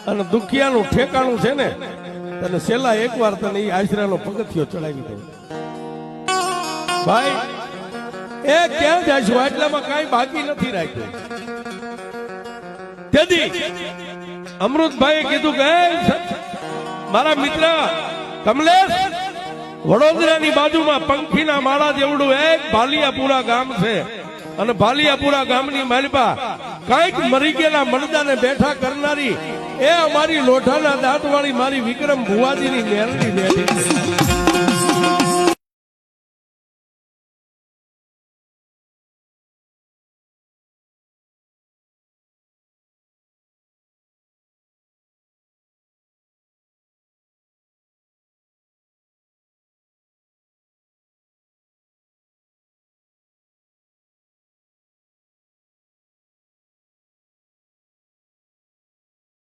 અને દુખિયાનું ઠેકાણું છે ને તને છેલ્લા એકવાર તને એ આશરાનો પગથિયો ચડાવી દઉં ભાઈ. એ ક્યાં જાય છે એટલામાં કાંઈ બાકી નથી રાખ્યું. તેથી અમૃતભાઈએ કીધું કે મારા મિત્ર કમલેશ, વડોદરાની બાજુમાં પંખીના માળા જેવડું એક ભાલિયાપુરા ગામ છે અને ભાલિયાપુરા ગામની માલપા કઈક મરી ગયેલા મરદાને બેઠા કરનારી એ અમારી લોઠાના દાંતવાળી મારી વિક્રમ ભુવાજીની મેરડી બેઠી છે.